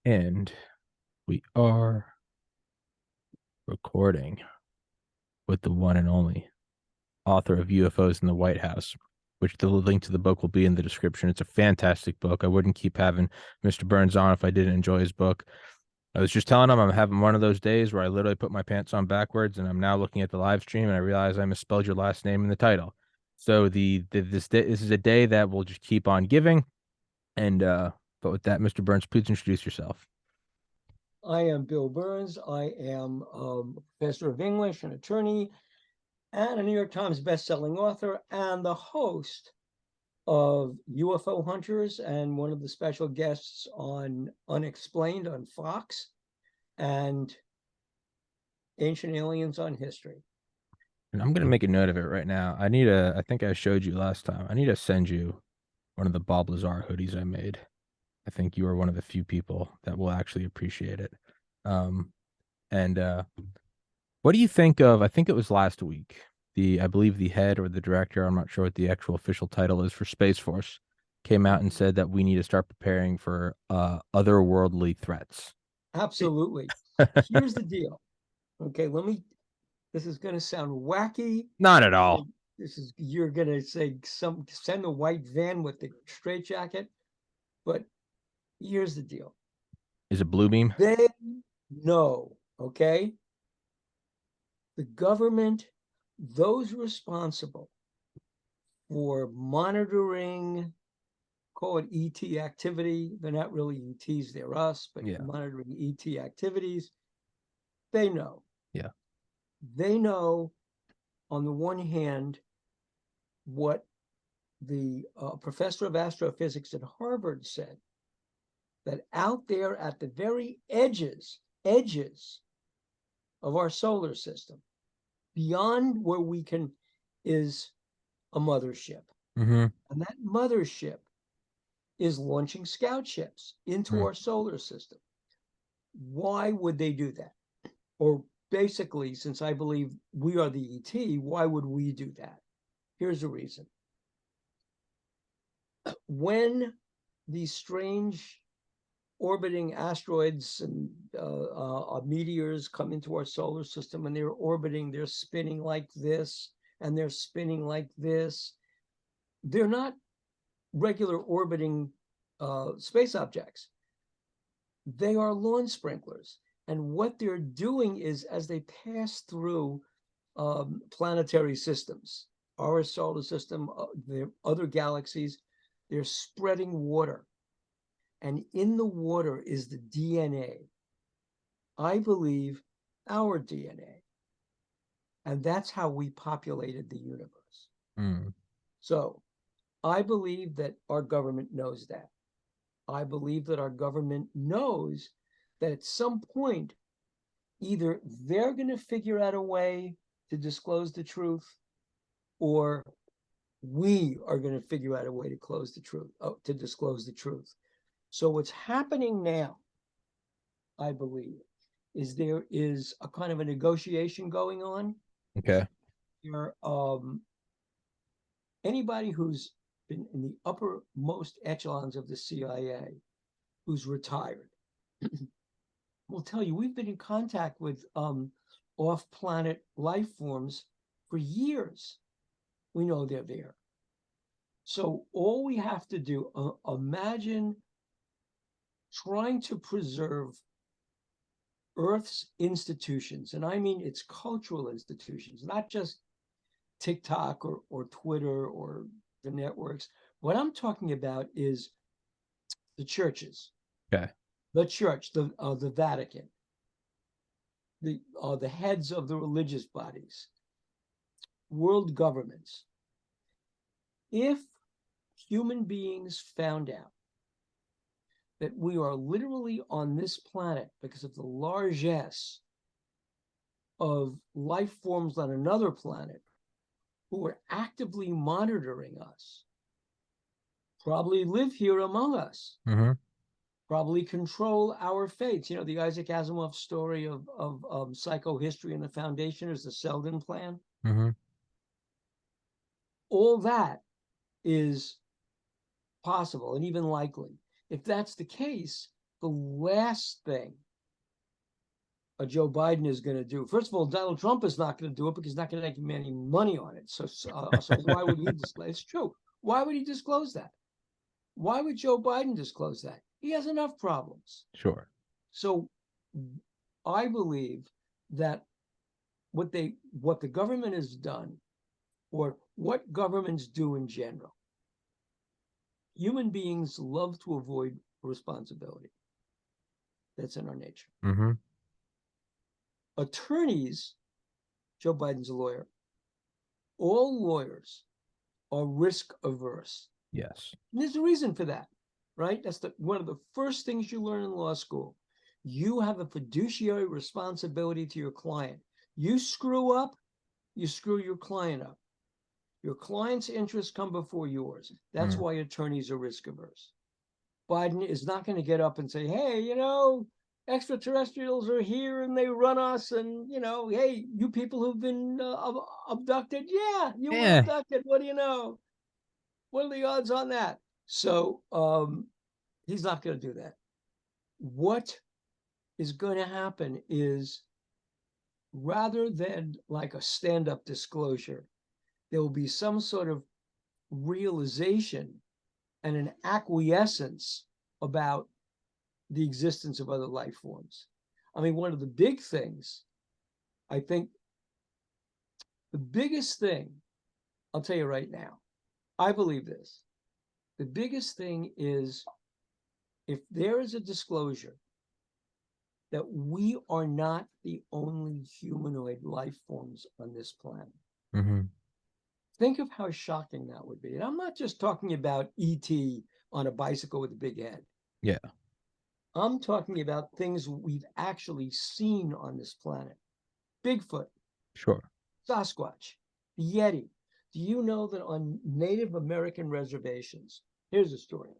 And we are recording with the one and only author of UFOs in the White House, which the link to the book will be in the description. It's a fantastic book. I wouldn't keep having Mr. Birnes on if I didn't enjoy his book. I was just telling him I'm having one of those days where I literally put my pants on backwards, and I'm now looking at the live stream and I realize I misspelled your last name in the title. So this is a day that will just keep on giving. And but with that, Mr. Birnes, please introduce yourself. I am Bill Birnes. I am a professor of English, an attorney, and a New York Times bestselling author, and the host of UFO Hunters and one of the special guests on Unexplained on Fox and Ancient Aliens on History. And I'm gonna make a note of it right now. I think I showed you last time. I need to send you one of the Bob Lazar hoodies I made. I think you are one of the few people that will actually appreciate it. Um, and what do you think of? I think it was last week. I believe the head or the director, I'm not sure what the actual official title is for Space Force, came out and said that we need to start preparing for otherworldly threats. Absolutely. Here's the deal. Okay, this is going to sound wacky. Not at all. You're going to say send a white van with the straitjacket, but here's the deal. Is it Blue Beam? They know, okay? The government, those responsible for monitoring, call it ET activity. They're not really ETs, they're us, but Yeah. monitoring ET activities, they know. Yeah. They know, on the one hand, what the professor of astrophysics at Harvard said, that out there at the very edges of our solar system, beyond where we can, is a mothership. Mm-hmm. And that mothership is launching scout ships into Mm. our solar system. Why would they do that? Or basically, since I believe we are the ET, why would we do that? Here's the reason. When these strange orbiting asteroids and meteors come into our solar system and they're orbiting, they're spinning like this, and they're spinning like this. They're not regular orbiting space objects. They are lawn sprinklers. And what they're doing is, as they pass through planetary systems, our solar system, the other galaxies, they're spreading water. And in the water is the DNA. I believe our DNA. And that's how we populated the universe. Mm. So I believe that our government knows that. I believe that our government knows that at some point, either they're going to figure out a way to disclose the truth, or we are going to figure out a way to to disclose the truth. So what's happening now, I believe, is there is a kind of a negotiation going on. Okay. Here, anybody who's been in the uppermost echelons of the CIA, who's retired, will tell you we've been in contact with off-planet life forms for years. We know they're there. So all we have to do, imagine trying to preserve Earth's institutions, and I mean its cultural institutions, not just TikTok or Twitter or the networks. What I'm talking about is the churches, Okay. the church, the Vatican, the heads of the religious bodies, world governments. If human beings found out that we are literally on this planet because of the largesse of life forms on another planet who are actively monitoring us, probably live here among us, Mm-hmm. probably control our fates. You know, the Isaac Asimov story of psychohistory and the foundation is the Selden plan. Mm-hmm. All that is possible and even likely. If that's the case, the last thing Joe Biden is going to do. First of all, Donald Trump is not going to do it because he's not going to make any money on it. So why would he disclose? It's true. Why would he disclose that? Why would Joe Biden disclose that? He has enough problems. Sure. So I believe that what the government has done, or what governments do in general, human beings love to avoid responsibility. That's in our nature. Mm-hmm. Attorneys, Joe Biden's a lawyer, all lawyers are risk averse. Yes. And there's a reason for that, right? That's one of the first things you learn in law school. You have a fiduciary responsibility to your client. You screw up, you screw your client up. Your client's interests come before yours. That's why attorneys are risk averse. Biden is not going to get up and say, hey, extraterrestrials are here and they run us. And, hey, you people who've been abducted. Yeah, you were abducted. What do you know? What are the odds on that? So he's not going to do that. What is going to happen is, rather than like a stand-up disclosure, there will be some sort of realization and an acquiescence about the existence of other life forms. I mean, one of the big things, I think the biggest thing, I'll tell you right now, I believe this. The biggest thing is, if there is a disclosure that we are not the only humanoid life forms on this planet. Mm-hmm. Think of how shocking that would be. And I'm not just talking about E.T. on a bicycle with a big head. Yeah. I'm talking about things we've actually seen on this planet. Bigfoot. Sure. Sasquatch. The Yeti. Do you know that on Native American reservations, here's a story.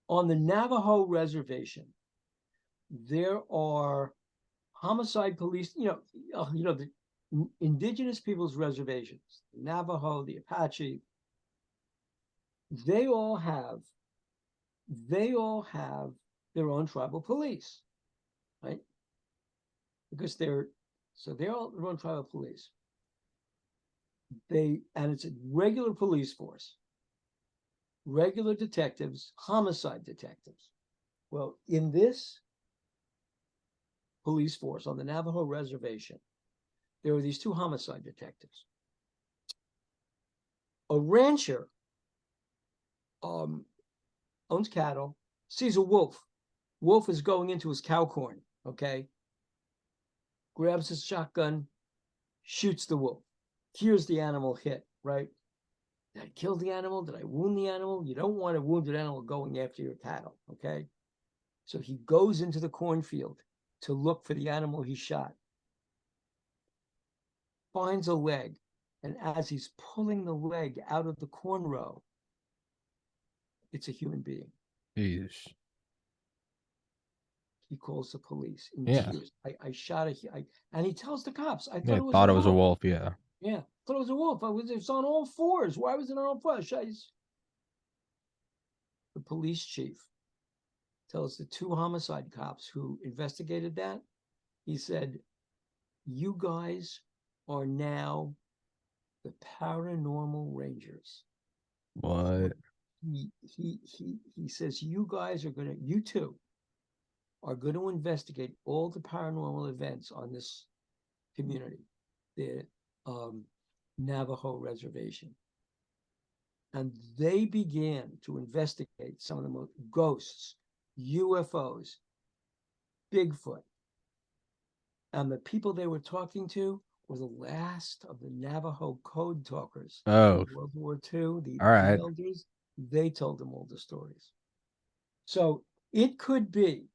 On the Navajo reservation, there are homicide police, the indigenous people's reservations, the Navajo, the Apache, they all have their own tribal police, right? Because they're all their own tribal police. And it's a regular police force, regular detectives, homicide detectives. Well, in this police force on the Navajo reservation, there were these two homicide detectives. A rancher owns cattle, sees a wolf. Wolf is going into his cow corn, okay? Grabs his shotgun, shoots the wolf, hears the animal hit, right? Did I kill the animal? Did I wound the animal? You don't want a wounded animal going after your cattle, okay? So he goes into the cornfield to look for the animal he shot. Finds a leg, and as he's pulling the leg out of the corn row, it's a human being. Jeez. He calls the police in Yeah. tears. I shot and he tells the cops, I Yeah, thought it was a wolf. wolf. Yeah. Yeah, thought it was a wolf. It's on all fours. Why was it on all fours? The police chief tells the two homicide cops who investigated that, he said, you guys are now the paranormal rangers. What? He says, you two are going to investigate all the paranormal events on this community, the Navajo reservation. And they began to investigate some of the most ghosts, UFOs, Bigfoot. And the people they were talking to were the last of the Navajo code talkers. Oh. In World War II, the elders, they told them all the stories. So it could be,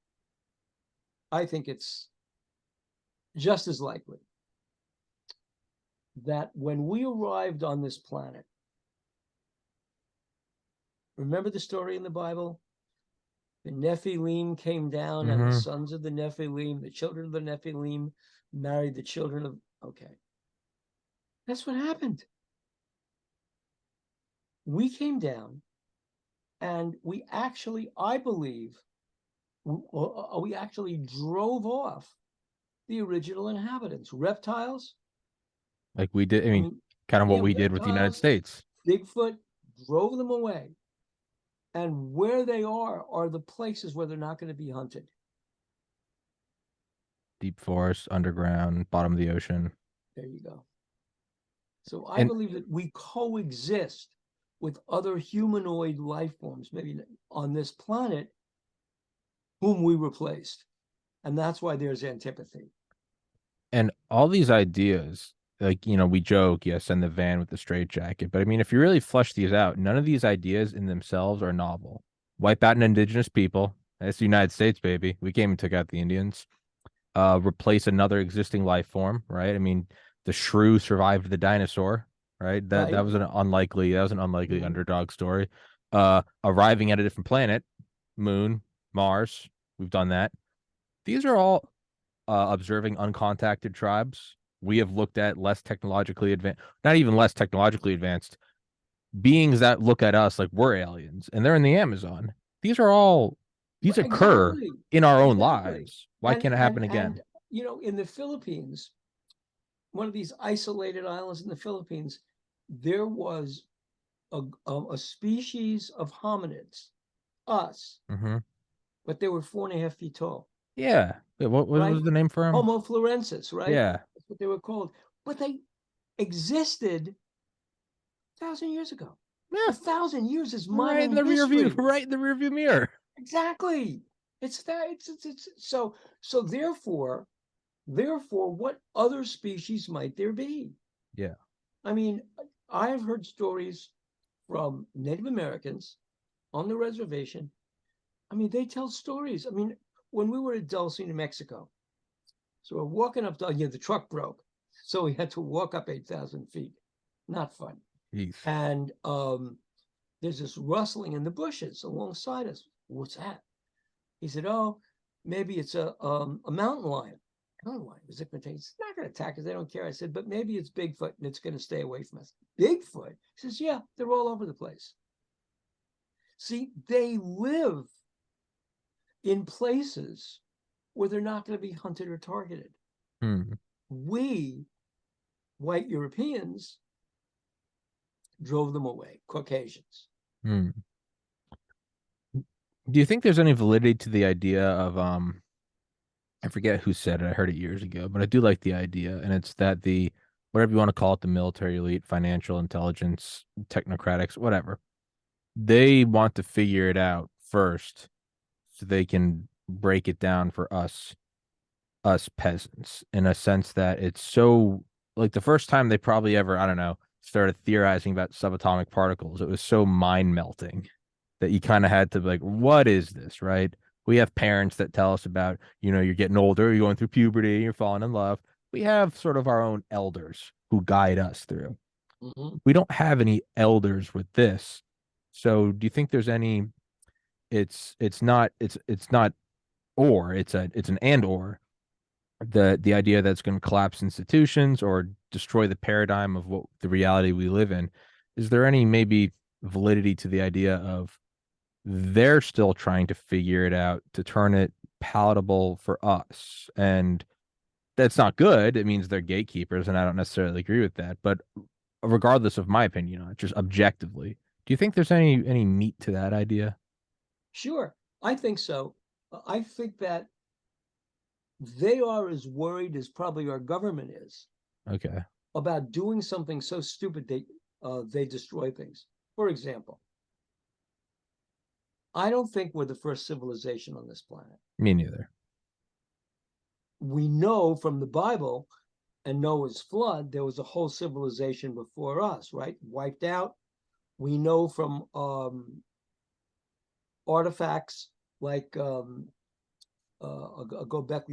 I think it's just as likely, that when we arrived on this planet, remember the story in the Bible? The Nephilim came down, and the sons of the Nephilim, the children of the Nephilim, married the children of, okay. That's what happened. We came down, and we actually, I believe, We actually drove off the original inhabitants. Reptiles, Like we did. I I mean, mean, kind of what yeah, we did with the United reptiles, States. Bigfoot, drove them away. And where they are the places where they're not going to be hunted. Deep forest, underground, bottom of the ocean. There you go. So I And believe that we coexist with other humanoid life forms, maybe on this planet, whom we replaced. And that's why there's antipathy. and all these ideas, like, we joke, yes, and the van with the straitjacket. But I mean, if you really flesh these out, none of these ideas in themselves are novel. Wipe out an indigenous people. That's the United States, baby. We came and took out the Indians. Replace another existing life form, right? I mean, the shrew survived the dinosaur, right? That Right. that was an unlikely Mhm. underdog story. Arriving at a different planet, moon, Mars. We've done that. These are all observing uncontacted tribes. We have looked at less technologically advanced, not even less technologically advanced beings that look at us like we're aliens, and they're in the Amazon. These are all these occur Exactly. in our own Exactly. lives. Why can't it happen And again? in the Philippines, one of these isolated islands in the Philippines, there was a species of hominids, us, Hmm. but they were 4.5 feet tall, Yeah. Wait, what right? was the name for him? Homo florensis, right? Yeah. That's what they were called. But they existed 1,000 years ago. Yeah. 1,000 years is Right in modern the rear view, history. right in the rear view mirror. Exactly. It's that. It's so. Therefore, what other species might there be? Yeah. I mean, I've heard stories from Native Americans on the reservation. I mean, they tell stories. I mean, when we were at Dulce, New Mexico, so we're walking up, the truck broke. So we had to walk up 8,000 feet. Not fun. Jeez. And there's this rustling in the bushes alongside us. What's that? He said, "Oh, maybe it's a mountain lion." Mountain lion, is it going to take? It's not going to attack us. They don't care. I said, "But maybe it's Bigfoot and it's going to stay away from us." Bigfoot? He says, "Yeah, they're all over the place." See, they live in places where they're not going to be hunted or targeted. Hmm. We, white Europeans, drove them away, Caucasians. Hmm. Do you think there's any validity to the idea of I forget who said it. I heard it years ago, but I do like the idea, and it's that the whatever you want to call it, the military elite, financial intelligence, technocratics, whatever, they want to figure it out first so they can break it down for us peasants in a sense that it's so like the first time they probably ever, I don't know, started theorizing about subatomic particles, it was so mind melting that you kind of had to be like, what is this, right? We have parents that tell us about, you're getting older, you're going through puberty, you're falling in love. We have sort of our own elders who guide us through. Mm-hmm. We don't have any elders with this. So do you think there's any it's not or it's an and or the idea that's going to collapse institutions or destroy the paradigm of what the reality we live in. Is there any maybe validity to the idea of they're still trying to figure it out to turn it palatable for us? And that's not good. It means they're gatekeepers, and I don't necessarily agree with that. But regardless of my opinion, just objectively, do you think there's any meat to that idea? Sure, I think so. I think that they are as worried as probably our government is Okay. about doing something so stupid they destroy things. For example, I don't think we're the first civilization on this planet. Me neither. We know from the Bible and Noah's flood, there was a whole civilization before us, right? Wiped out. We know from artifacts like Göbekli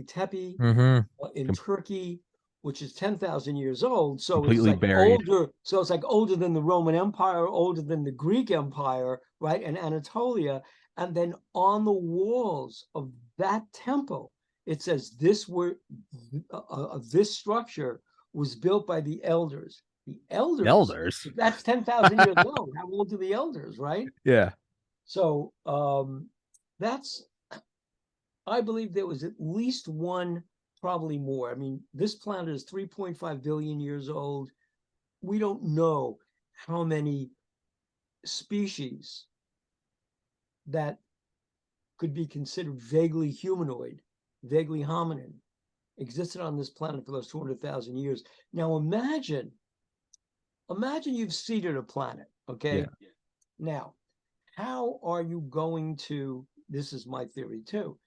Tepe Mm-hmm. in Turkey, which is 10,000 years old. So it's Completely like buried. older. So it's like older than the Roman Empire, older than the Greek Empire, right? And Anatolia. And then on the walls of that temple, it says this structure was built by the elders. The elders, Elders. if that's 10,000 years old, how old are the elders, right? Yeah. So that's I believe there was at least one, probably more. I mean, this planet is 3.5 billion years old. We don't know how many species that could be considered vaguely humanoid, vaguely hominin, existed on this planet for those 200,000 years. Now imagine you've seeded a planet, okay? Yeah. Now, how are you going to, this is my theory too,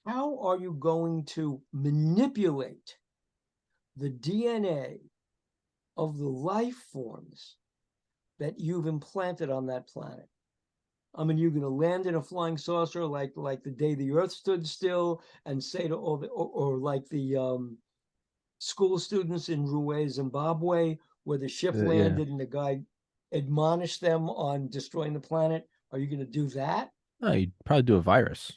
how are you going to manipulate the DNA of the life forms that you've implanted on that planet? I mean, you're going to land in a flying saucer like the day the Earth stood still, and say to all the, or like the school students in Ruwe, Zimbabwe, where the ship Yeah. landed and the guy admonished them on destroying the planet. Are you going to do that? No, you'd probably do a virus.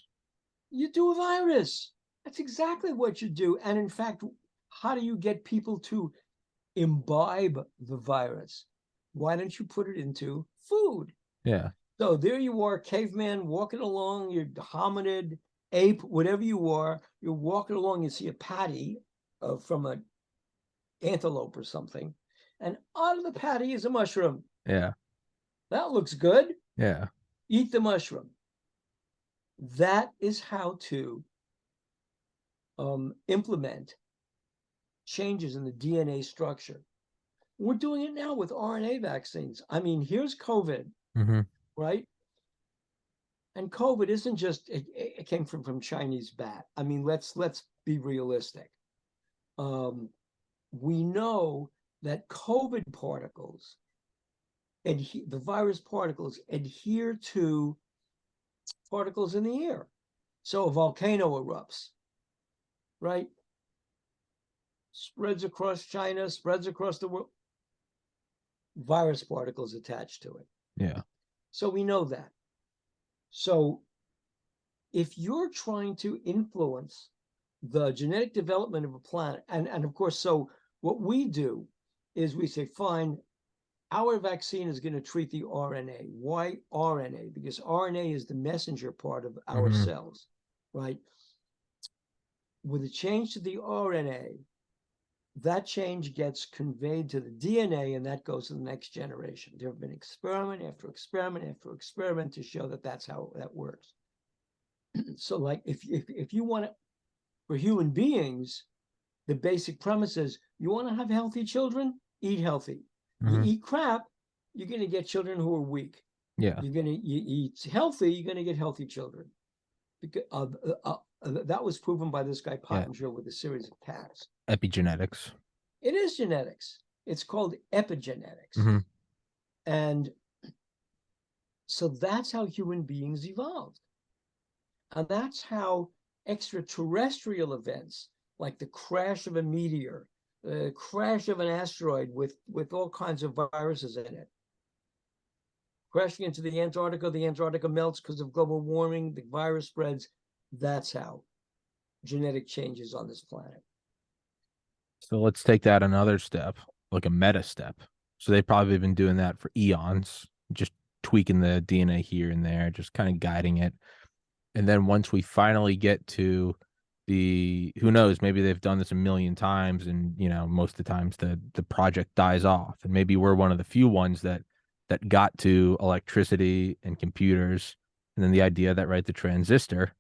You do a virus. That's exactly what you do. And in fact, how do you get people to imbibe the virus? Why don't you put it into food? Yeah. So there you are, caveman, walking along, you're hominid, ape, whatever you are, you're walking along, you see a patty from an antelope or something, and out of the patty is a mushroom. Yeah. That looks good. Yeah. Eat the mushroom. That is how to implement changes in the DNA structure. We're doing it now with RNA vaccines. I mean, here's COVID, Mm-hmm. right? And COVID isn't just it came from Chinese bat. I mean, let's be realistic. We know that COVID particles the virus particles adhere to particles in the air. So a volcano erupts, right? Spreads across China, spreads across the world. Virus particles attached to it. Yeah. So we know that. So if you're trying to influence the genetic development of a planet, and of course, so what we do is we say, fine, our vaccine is going to treat the RNA. Why RNA? Because RNA is the messenger part of our Mm-hmm. cells, right? With a change to the RNA, that change gets conveyed to the DNA, and that goes to the next generation. There have been experiment after experiment after experiment to show that that's how that works. So, like, if you want to, for human beings, the basic premise is you want to have healthy children, eat healthy. You Mm-hmm. eat crap, you're going to get children who are weak. Yeah. You eat healthy, you're going to get healthy children. Because that was proven by this guy Yeah. Pottinger with a series of cats. Epigenetics. It is genetics. It's called epigenetics. Mm-hmm. And so that's how human beings evolved. And that's how extraterrestrial events, like the crash of a meteor, the crash of an asteroid with all kinds of viruses in it, crashing into the Antarctica melts because of global warming, the virus spreads. That's how genetic changes on this planet. So let's take that another step, like a meta step. So they've probably been doing that for eons, just tweaking the DNA here and there, just kind of guiding it. And then once we finally get to who knows, maybe they've done this a million times, and most of the times the project dies off, and maybe we're one of the few ones that got to electricity and computers, and then the idea that, right, the transistor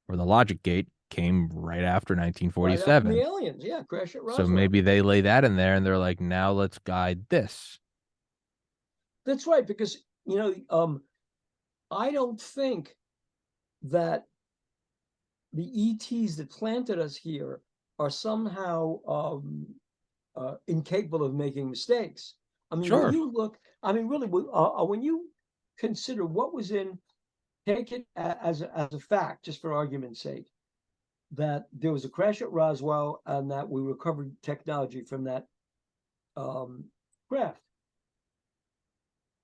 or the logic gate came right after Right up from the 1947. aliens, yeah, crash at So Roswell. maybe they lay that in there and they're like, now let's guide this. That's right, because I don't think that the ETs that planted us here are somehow incapable of making mistakes. I mean, when Sure. you look, I mean, really, when you consider what was in, take it as a fact, just for argument's sake, that there was a crash at Roswell and that we recovered technology from that craft.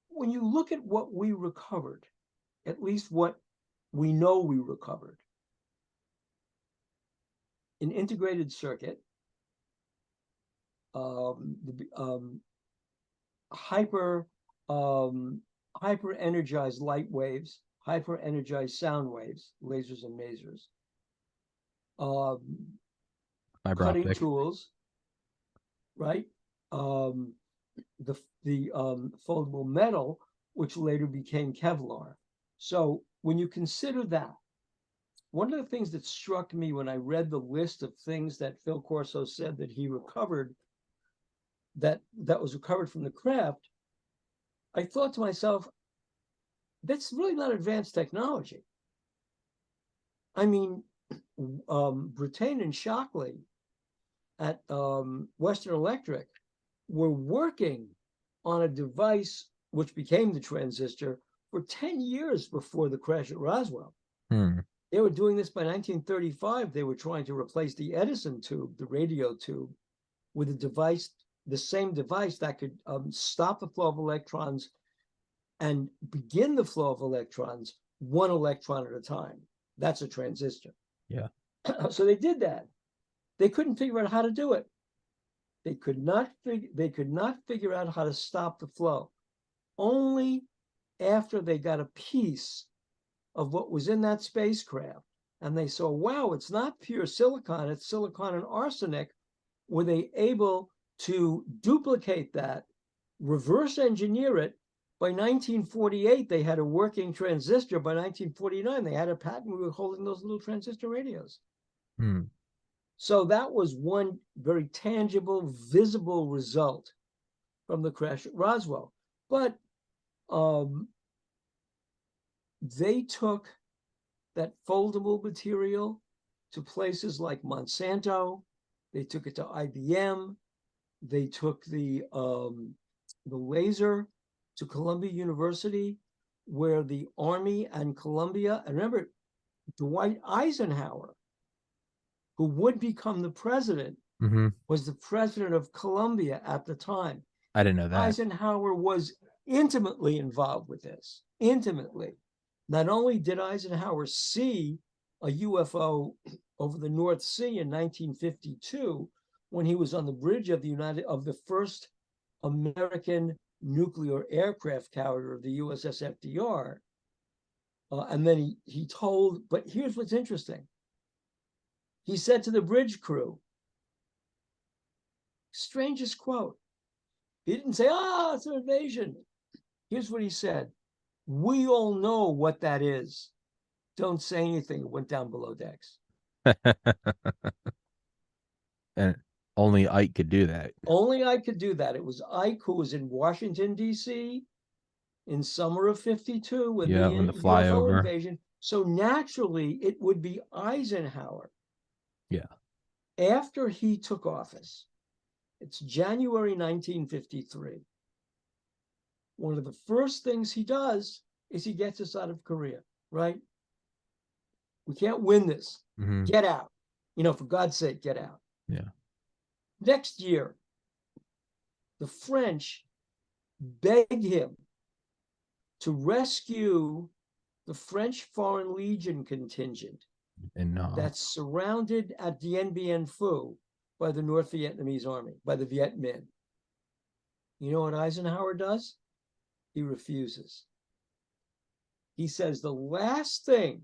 When you look at what we recovered, at least what we know we recovered, an integrated circuit, hyper hyper energized light waves, hyper energized sound waves, lasers and masers, um, Fiber cutting optic. tools, right? Um, the foldable metal, which later became Kevlar. So when you consider that, one of the things that struck me when I read the list of things that Phil Corso said that he recovered, that was recovered from the craft, I thought to myself, that's really not advanced technology. I mean, Brattain and Shockley at Western Electric were working on a device which became the transistor for 10 years before the crash at Roswell. Hmm. They were doing this by 1935. They were trying to replace the Edison tube, the radio tube, with a device, the same device that could stop the flow of electrons and begin the flow of electrons one electron at a time. That's a transistor. Yeah. So they did that. They couldn't figure out how to do it. They could not figure out how to stop the flow. Only after they got a piece of what was in that spacecraft and they saw, wow, it's not pure silicon, it's silicon and arsenic, were they able to duplicate that, reverse engineer it. By 1948, they had a working transistor. By 1949, they had a patent. We were holding those little transistor radios. Hmm. So that was one very tangible, visible result from the crash at Roswell. But they took that foldable material to places like Monsanto. They took it to IBM. They took the laser to Columbia University, where the Army and Columbia, and remember, Dwight Eisenhower, who would become the president, Mm-hmm. was the president of Columbia at the time. I didn't know that. Eisenhower was intimately involved with this, intimately. Not only did Eisenhower see a UFO over the North Sea in 1952, when he was on the bridge of the first American nuclear aircraft carrier of the USS FDR, and then he told. But here's what's interesting. He said to the bridge crew, strangest quote. He didn't say, it's an invasion. Here's what he said. We all know what that is. Don't say anything. It went down below decks. And only Ike could do that. Only Ike could do that. It was Ike who was in Washington, D.C. in summer of 52 when Yeah, the when the UFO flyover. invasion. So naturally, it would be Eisenhower. Yeah. After he took office, it's January 1953. One of the first things he does is he gets us out of Korea, right? We can't win this. Mm-hmm. Get out. For God's sake, get out. Yeah. Next year, the French beg him to rescue the French Foreign Legion contingent And that's surrounded at Dien Bien Phu by the North Vietnamese army, by the Viet Minh. You know what Eisenhower does? He refuses. He says the last thing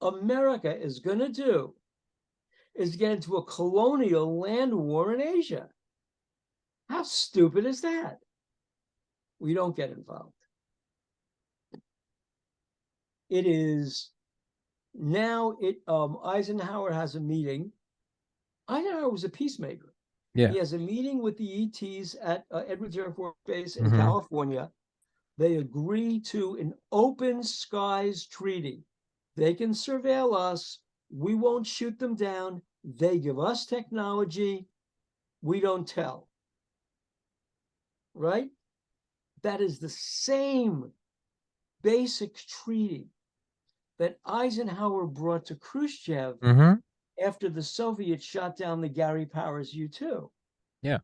America is going to do is get into a colonial land war in Asia. How stupid is that? We don't get involved. It is now Eisenhower has a meeting. Eisenhower was a peacemaker. yeah. He has a meeting with the ETs at Edwards Air Force Base in Mm-hmm. California. They agree to an open skies treaty. They can surveil us. We won't shoot them down. They give us technology. We don't tell. Right? That is the same basic treaty that Eisenhower brought to Khrushchev Mm-hmm. after the Soviets shot down the Gary Powers U-2. Yeah.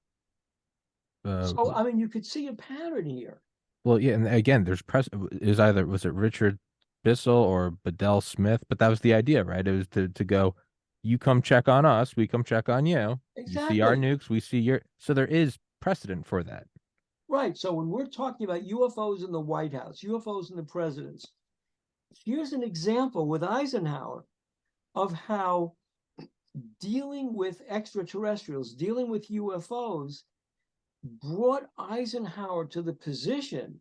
So, I mean, you could see a pattern here. Well, yeah, and again, there's was it Richard Bissell or Bedell Smith? But that was the idea, right? It was to go, you come check on us, we come check on you. You see our Exactly. nukes, we see your. So there is precedent for that. Right. So when we're talking about UFOs in the White House, UFOs in the presidents, here's an example with Eisenhower of how dealing with extraterrestrials, dealing with UFOs, brought Eisenhower to the position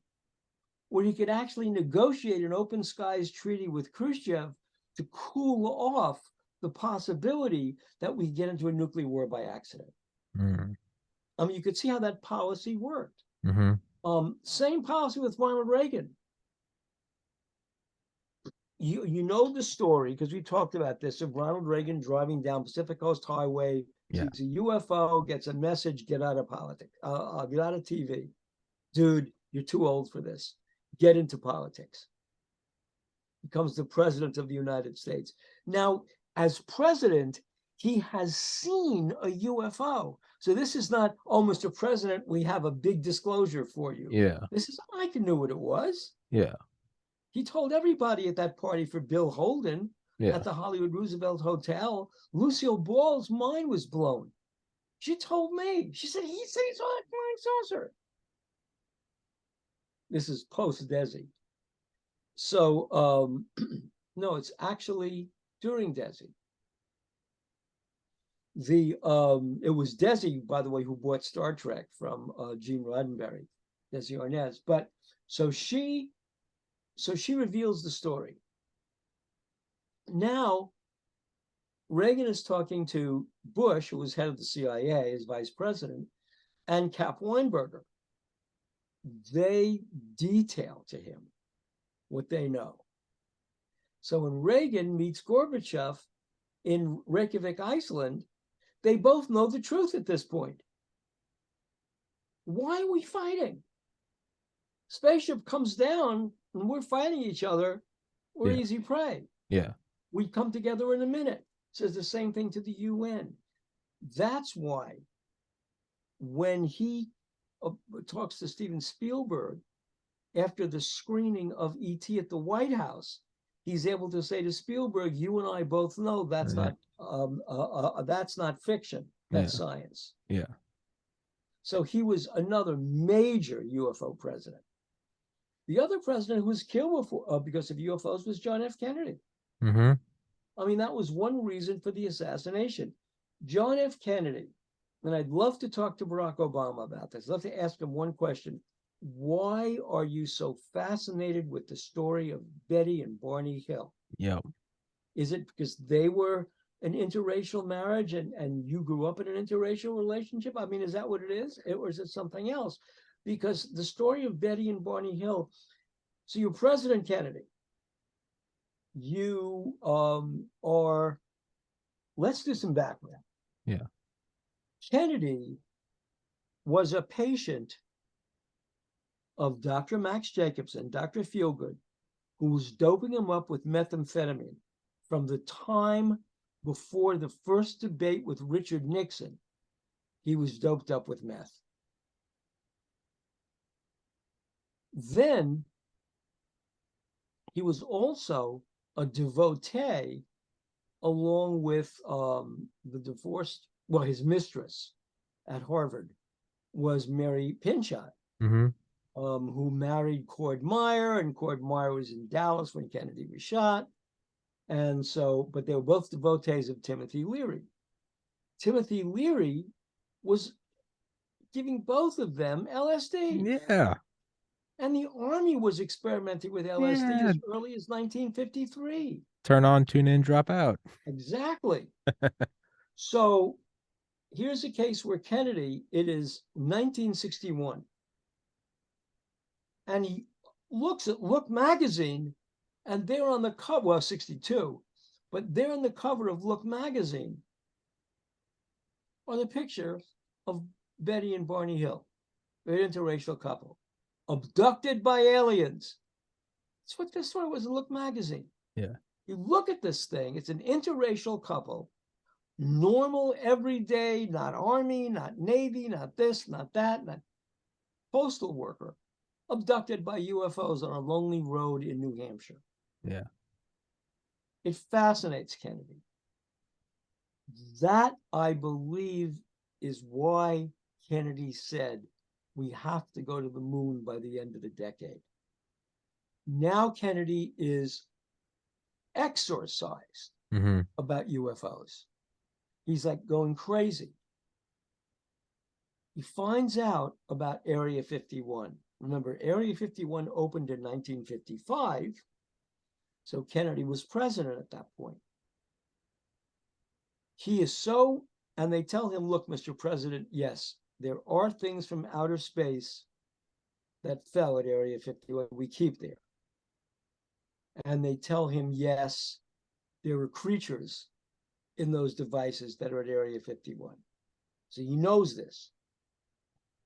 where he could actually negotiate an open skies treaty with Khrushchev to cool off the possibility that we get into a nuclear war by accident. Mm. I mean, you could see how that policy worked. Mm-hmm. Same policy with Ronald Reagan. You know the story because we talked about this of Ronald Reagan driving down Pacific Coast Highway, Yeah. sees a UFO, gets a message, get out of politics, get out of TV. Dude, you're too old for this. Get into politics. Becomes the president of the United States. Now, as president, he has seen a UFO. So this is not, oh, Mr. President, we have a big disclosure for you. Yeah. This is, I knew what it was. Yeah. He told everybody at that party for Bill Holden Yeah. at the Hollywood Roosevelt Hotel. Lucille Ball's mind was blown. She told me, she said, he saw a flying saucer. This is post Desi. So, no, it's actually during Desi. It was Desi, by the way, who bought Star Trek from Gene Roddenberry, Desi Arnaz. But so she reveals the story. Now, Reagan is talking to Bush, who was head of the CIA as vice president, and Cap Weinberger. They detail to him what they know. So when Reagan meets Gorbachev in Reykjavik, Iceland, they both know the truth at this point. Why are we fighting? Spaceship comes down and we're fighting each other. We're easy prey. Yeah. We come together in a minute. Says the same thing to the UN. That's why when he talks to Steven Spielberg after the screening of E.T. at the White House, he's able to say to Spielberg, "You and I both know that's not fiction. That's science." Yeah. So he was another major UFO president. The other president who was killed because of UFOs was John F. Kennedy. Mm-hmm. I mean, that was one reason for the assassination. John F. Kennedy, and I'd love to talk to Barack Obama about this. I'd love to ask him one question. Why are you so fascinated with the story of Betty and Barney Hill? Yeah. Is it because they were an interracial marriage and you grew up in an interracial relationship? I mean, is that what it is? Or is it something else? Because the story of Betty and Barney Hill, so you're President Kennedy. You are, let's do some background. Yeah. Kennedy was a patient of Dr. Max Jacobson, Dr. Feelgood, who was doping him up with methamphetamine from the time before the first debate with Richard Nixon. He was doped up with meth. Then he was also a devotee along with his mistress at Harvard was Mary Pinchot, Mm-hmm. who married Cord Meyer, and Cord Meyer was in Dallas when Kennedy was shot. And so, but they were both devotees of Timothy Leary. Timothy Leary was giving both of them LSD. Yeah. And the Army was experimenting with LSD as early as 1953. Turn on, tune in, drop out. Exactly. So here's a case where Kennedy, it is 1961. And he looks at Look magazine, and they're on the cover, well, 62, but they're on the cover of Look magazine on a picture of Betty and Barney Hill, an interracial couple, abducted by aliens. That's what this story was in Look magazine. Yeah. You look at this thing, it's an interracial couple, normal, everyday, not Army, not Navy, not this, not that, not postal worker, abducted by UFOs on a lonely road in New Hampshire. Yeah. It fascinates Kennedy. That, I believe, is why Kennedy said we have to go to the moon by the end of the decade. Now Kennedy is exorcised about UFOs. He's like going crazy. He finds out about Area 51. Remember, Area 51 opened in 1955, so Kennedy was president at that point. He is so, and they tell him, look, Mr. President, yes, there are things from outer space that fell at Area 51 we keep there. And they tell him, yes, there are creatures in those devices that are at Area 51. So he knows this.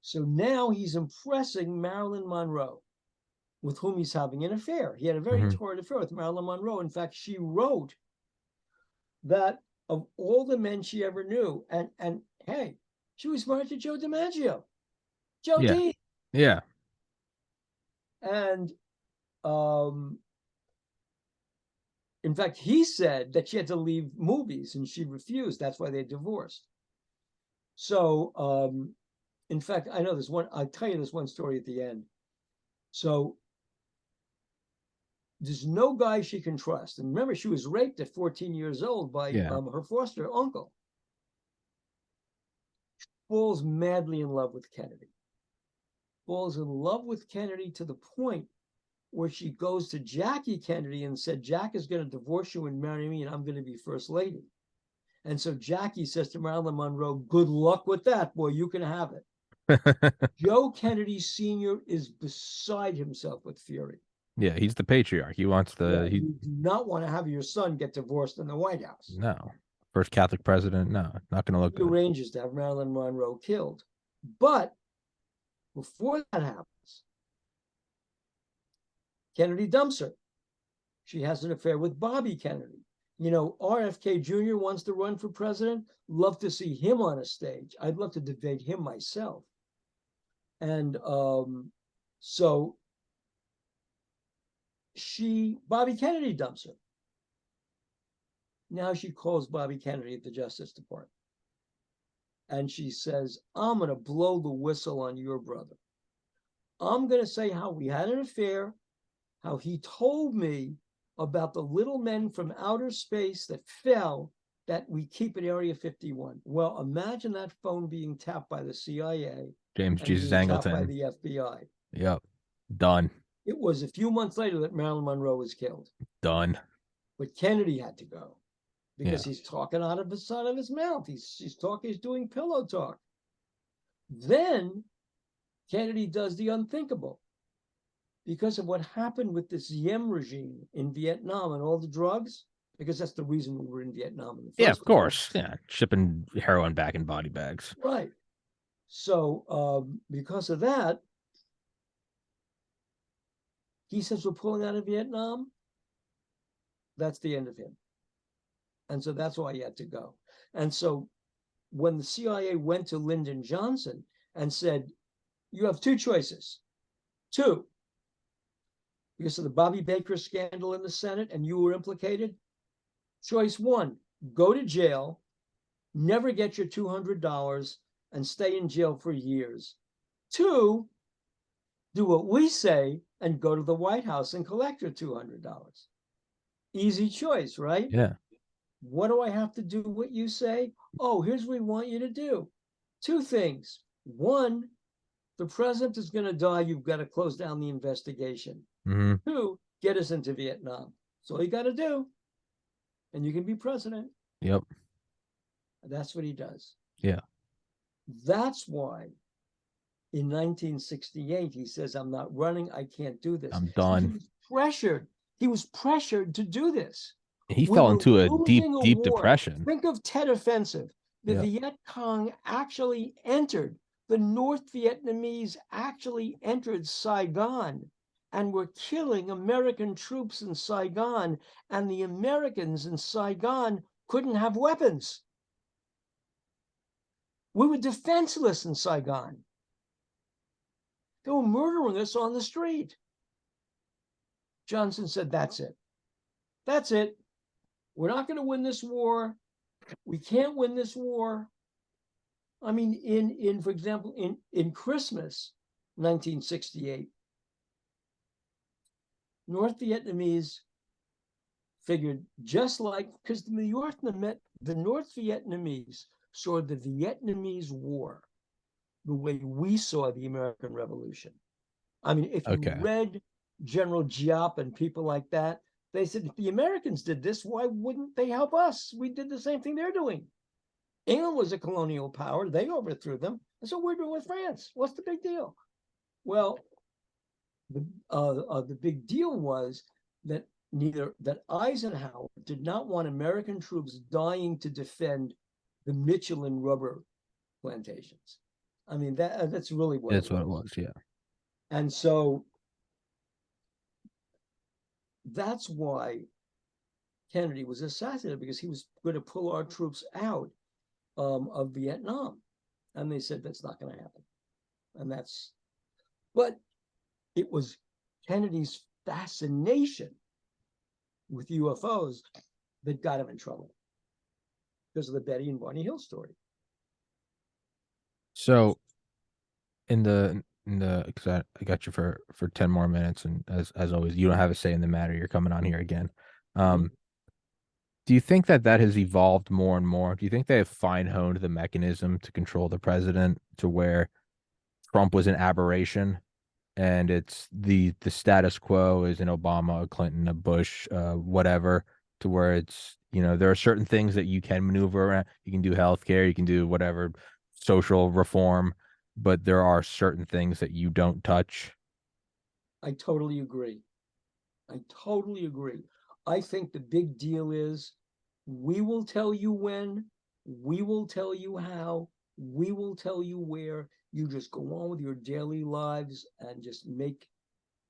So now he's impressing Marilyn Monroe, with whom he's having an affair. He had a very torrid affair with Marilyn Monroe. In fact, she wrote that of all the men she ever knew, and hey, she was married to Joe DiMaggio, Joe Yeah. D. Yeah. And in fact, he said that she had to leave movies and she refused. That's why they divorced. So, in fact, I know this one, I'll tell you this one story at the end. So there's no guy she can trust. And remember, she was raped at 14 years old by her foster uncle. Falls madly in love with Kennedy. Falls in love with Kennedy to the point where she goes to Jackie Kennedy and said, Jack is going to divorce you and marry me, and I'm going to be first lady. And so Jackie says to Marilyn Monroe, good luck with that, boy, you can have it. Joe Kennedy Sr. is beside himself with fury. Yeah, he's the patriarch. He wants the. Yeah, you do not want to have your son get divorced in the White House. No. First Catholic president. No, not going to look He good. arranges to have Marilyn Monroe killed. But before that happens, Kennedy dumps her. She has an affair with Bobby Kennedy. You know, RFK Jr. wants to run for president. Love to see him on a stage. I'd love to debate him myself. And so Bobby Kennedy dumps her. Now she calls Bobby Kennedy at the Justice Department. And she says, I'm going to blow the whistle on your brother. I'm going to say how we had an affair, how he told me about the little men from outer space that fell that we keep at Area 51. Well, imagine that phone being tapped by the CIA. James and Jesus being tapped Angleton. by the FBI. Yep. Done. It was a few months later that Marilyn Monroe was killed. Done. But Kennedy had to go because he's talking out of the side of his mouth. He's doing pillow talk. Then Kennedy does the unthinkable. Because of what happened with this Diem regime in Vietnam and all the drugs, because that's the reason we were in Vietnam in the first place. Yeah, of course. Yeah, shipping heroin back in body bags. Right. So because of that, he says we're pulling out of Vietnam. That's the end of him. And so that's why he had to go. And so when the CIA went to Lyndon Johnson and said, you have two choices. Two, because of the Bobby Baker scandal in the Senate and you were implicated. Choice one, go to jail, never get your $200 and stay in jail for years. Two, do what we say and go to the White House and collect your $200. Easy choice, right? Yeah. What do I have to do what you say? Oh, here's what we want you to do. Two things. One, the president is going to die. You've got to close down the investigation. Mm-hmm. Two, get us into Vietnam. That's all you got to do. And you can be president. Yep. That's what he does. Yeah. That's why in 1968, he says, I'm not running. I can't do this. I'm done. He was pressured. He was pressured to do this. He fell into a deep war. depression. Think of Tet Offensive. The Viet Cong actually entered, the North Vietnamese actually entered Saigon and were killing American troops in Saigon, and the Americans in Saigon couldn't have weapons. We were defenseless in Saigon. They were murdering us on the street. Johnson said, that's it. That's it. We're not going to win this war. We can't win this war. I mean, for example, in Christmas 1968, North Vietnamese figured just like, because the North Vietnamese saw the Vietnamese War the way we saw the American Revolution. I mean, if you Okay. read General Giap and people like that, they said, if the Americans did this, why wouldn't they help us? We did the same thing they're doing. England was a colonial power. They overthrew them. That's what we're doing with France. What's the big deal? Well, the big deal was that Eisenhower did not want American troops dying to defend the Michelin rubber plantations. I mean, that's really what That's it what it was. was. Yeah. And so that's why Kennedy was assassinated, because he was going to pull our troops out of Vietnam. And they said that's not going to happen. And but it was Kennedy's fascination with UFOs that got him in trouble because of the Betty and Barney Hill story. So because I got you for 10 more minutes, and as always, you don't have a say in the matter. You're coming on here again. Mhm. Do you think that has evolved more and more? Do you think they have fine-honed the mechanism to control the president to where Trump was an aberration and it's the status quo is an Obama, a Clinton, a Bush, whatever, to where it's, there are certain things that you can maneuver around. You can do healthcare, you can do whatever, social reform, but there are certain things that you don't touch. I totally agree. I totally agree. I think the big deal is we will tell you when, we will tell you how, we will tell you where. You just go on with your daily lives and just make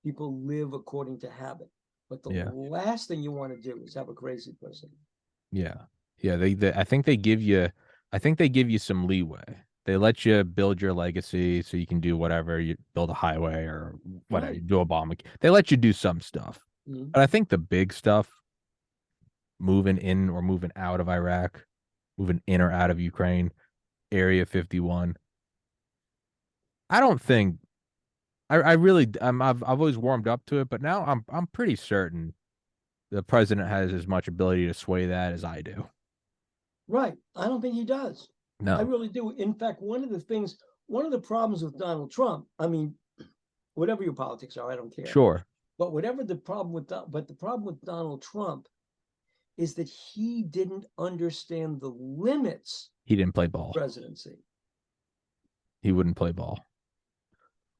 people live according to habit. But the Yeah. last thing you want to do is have a crazy person. Yeah. Yeah, I think they give you some leeway. They let you build your legacy so you can do whatever, you build a highway or whatever, you Right. do Obama. They let you do some stuff. Mhm. But I think the big stuff, moving in or moving out of Iraq, moving in or out of Ukraine, Area 51, I don't think I really I've always warmed up to it, but now I'm pretty certain the president has as much ability to sway that as I do. Right. I don't think he does. I No. really do. In fact, one of the problems with Donald Trump, I mean, whatever your politics are, I don't care. Sure. But whatever the problem the problem with Donald Trump is that he didn't understand the limits He didn't play of the ball. presidency. He wouldn't play ball.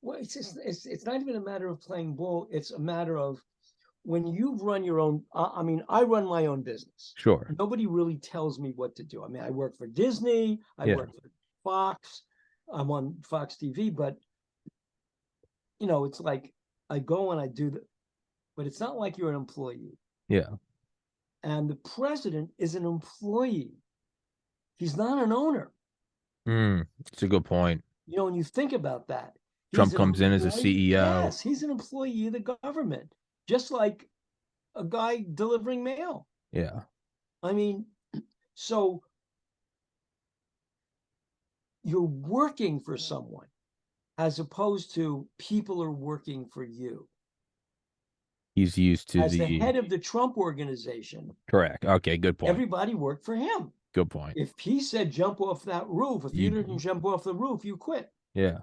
Well, it's not even a matter of playing ball. It's a matter of when you run your own. I mean, I run my own business. Sure. Nobody really tells me what to do. I mean, I work for Disney. I Yeah. work for Fox. I'm on Fox TV, but it's like I go and I do the, but it's not like you're an employee. Yeah. And the president is an employee. He's not an owner. It's a good point. When you think about that, he's Trump an comes in as a employee. CEO. Yes, he's an employee of the government, just like a guy delivering mail. Yeah. I mean, so you're working for someone as opposed to people are working for you. He's used to As the the head of the Trump organization, correct. Okay, good point. everybody worked for him. Good point. If he said jump off that roof, if you didn't jump off the roof, you quit. Yeah.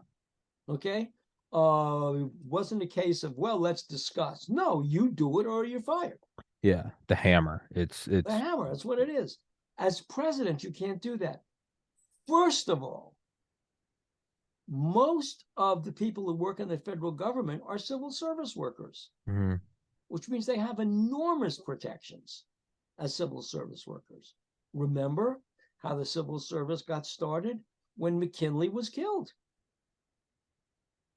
Okay. It wasn't a case of, well, let's discuss. No, you do it or you're fired. Yeah. The hammer. The hammer, that's what it is. As president, you can't do that. First of all, most of the people who work in the federal government are civil service workers, Mhm. which means they have enormous protections as civil service workers. Remember how the civil service got started? When McKinley was killed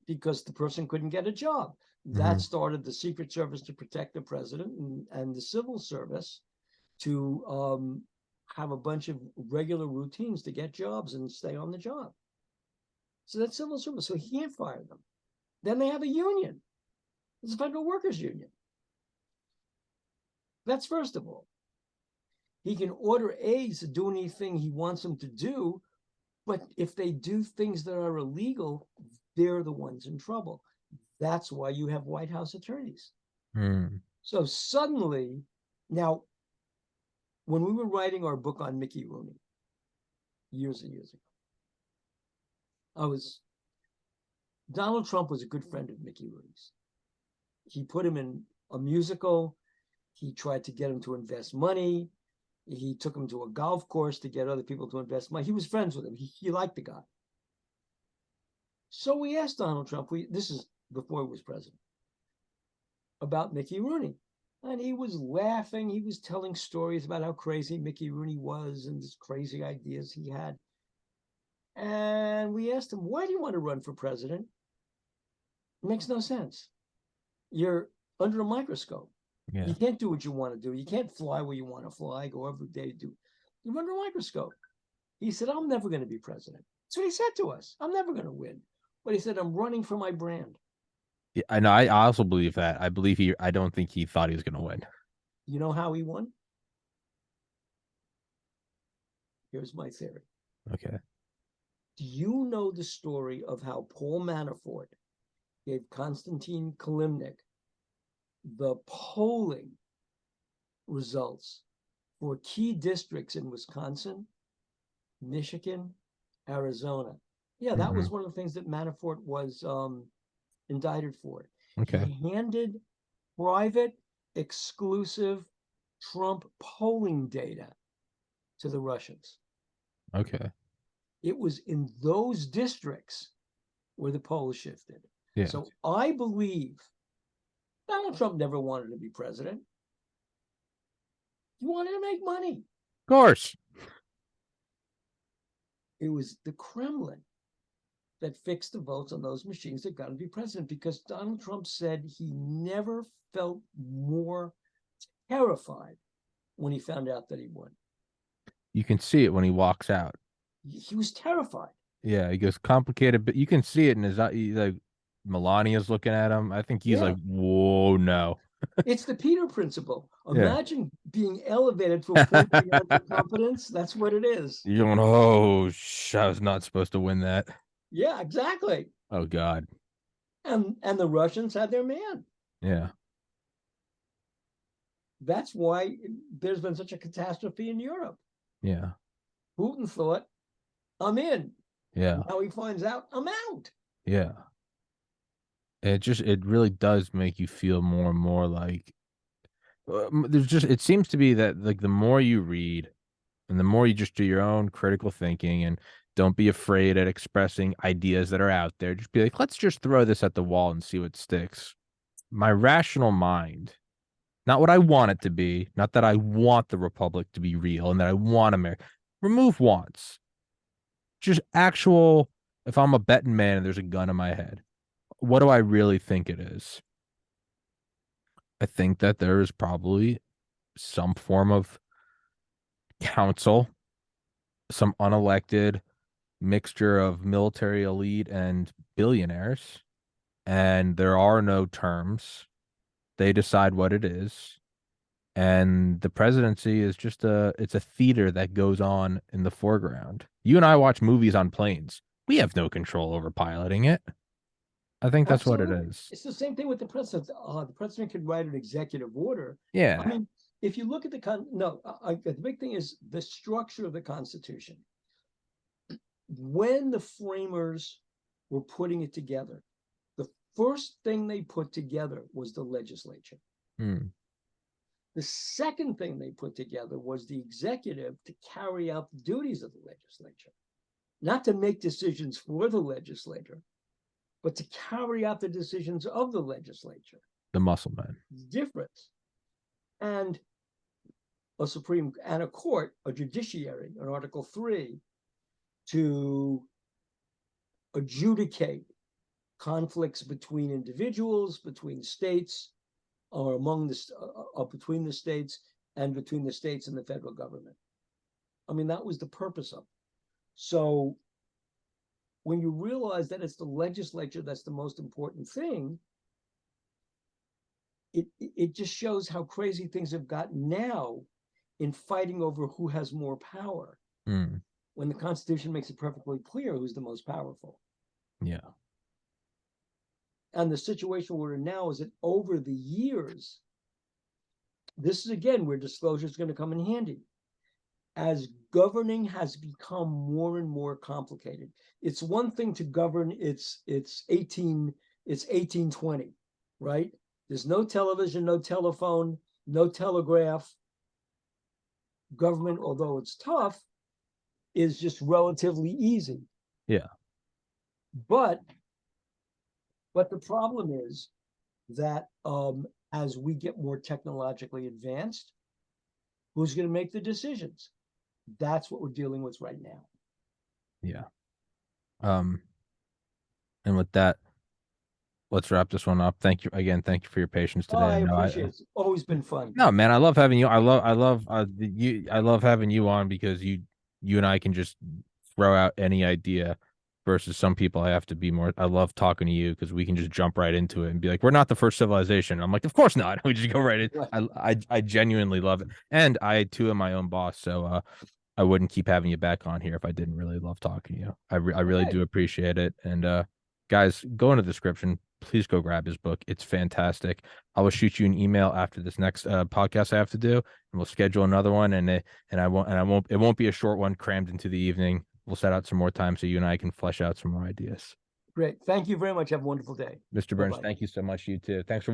because the person couldn't get a job. That started the Secret Service to protect the president, and the civil service to have a bunch of regular routines to get jobs and stay on the job. So that's civil service. So he can't fire them. Then they have a union. It's a federal workers union. That's first of all. He can order aides to do anything he wants them to do, but if they do things that are illegal, they're the ones in trouble. That's why you have White House attorneys. So suddenly, now when we were writing our book on Mickey Rooney years and years ago, Donald Trump was a good friend of Mickey Rooney's. He put him in a musical. He tried to get him to invest money. He took him to a golf course to get other people to invest money. He was friends with him. He liked the guy. So we asked Donald Trump, this is before he was president, about Mickey Rooney. And he was laughing. He was telling stories about how crazy Mickey Rooney was and his crazy ideas he had. And we asked him, why do you want to run for president? It makes no sense. You're under a microscope. Yeah. You can't do what you want to do. You can't fly where you want to fly, go every day to do. You're under a microscope. He said, I'm never going to be president. That's what he said to us. I'm never going to win. But he said, I'm running for my brand. Yeah, I know. I also believe that. I don't think he thought he was going to win. You know how he won? Here's my theory. Okay. Do you know the story of how Paul Manafort gave Konstantin Kilimnik the polling results for key districts in Wisconsin, Michigan, Arizona? Yeah, that was one of the things that Manafort was indicted for. Okay. He handed private, exclusive Trump polling data to the Russians. Okay. It was in those districts where the polls shifted. Yeah. So I believe Donald Trump never wanted to be president. He wanted to make money. Of course. It was the Kremlin that fixed the votes on those machines that got him to be president, because Donald Trump said he never felt more terrified when he found out that he won. You can see it when he walks out. He was terrified. Yeah, he goes complicated, but you can see it in his eye. Like Melania's looking at him. I think he's like, whoa, no. It's the Peter principle. Yeah. Imagine being elevated to a point beyond competence. That's what it is. You're going, oh, I was not supposed to win that. Yeah, exactly. Oh, God. And the Russians had their man. Yeah. That's why there's been such a catastrophe in Europe. Yeah. Putin thought, I'm in. Yeah. Now he finds out, I'm out. Yeah. It really does make you feel more and more like it seems to be that like the more you read and the more you just do your own critical thinking and don't be afraid at expressing ideas that are out there, just be like, let's just throw this at the wall and see what sticks. My rational mind, not what I want it to be, not that I want the Republic to be real and that I want America. Remove wants. Just actual, if I'm a betting man and there's a gun in my head, what do I really think it is? I think that there is probably some form of council, some unelected mixture of military elite and billionaires, and there are no terms. They decide what it is. And the presidency is just it's a theater that goes on in the foreground. You and I watch movies on planes. We have no control over piloting it. I think that's what it is. It's the same thing with the president. The president could write an executive order. Yeah. I mean, if you look at the big thing is the structure of the Constitution. When the framers were putting it together, the first thing they put together was the legislature. The second thing they put together was the executive to carry out the duties of the legislature, not to make decisions for the legislature, but to carry out the decisions of the legislature. The muscle man. Difference. And a court, a judiciary, in Article 3, to adjudicate conflicts between individuals, between states, or between the states, and between the states and the federal government. I mean, that was the purpose of it. So when you realize that it's the legislature that's the most important thing, it just shows how crazy things have gotten now in fighting over who has more power, when the Constitution makes it perfectly clear who's the most powerful. Yeah. And the situation we're in now is that over the years, this is again where disclosure is going to come in handy. as governing has become more and more complicated. It's one thing to govern, it's 1820, right? There's no television, no telephone, no telegraph. Government, although it's tough, is just relatively easy. Yeah. But the problem is that as we get more technologically advanced, who's going to make the decisions? That's what we're dealing with right now. Yeah. And with that, let's wrap this one up. Thank you again. Thank you for your patience Oh, today. I I know appreciate it. It's always been fun. no, man, I love having you. I love having you on because you and I can just throw out any idea versus some people I have to be more. I love talking to you because we can just jump right into it and be like, we're not the first civilization. I'm like, of course not. We just go right in. I genuinely love it. And I too am my own boss. So I wouldn't keep having you back on here if I didn't really love talking to you. I really do appreciate it. And guys, go in the description. Please go grab his book. It's fantastic. I will shoot you an email after this next podcast I have to do, and we'll schedule another one. And it won't be a short one crammed into the evening. We'll set out some more time so you and I can flesh out some more ideas. Great. Thank you very much. Have a wonderful day. Mr. Birnes, Bye-bye. thank you so much. You too. Thanks for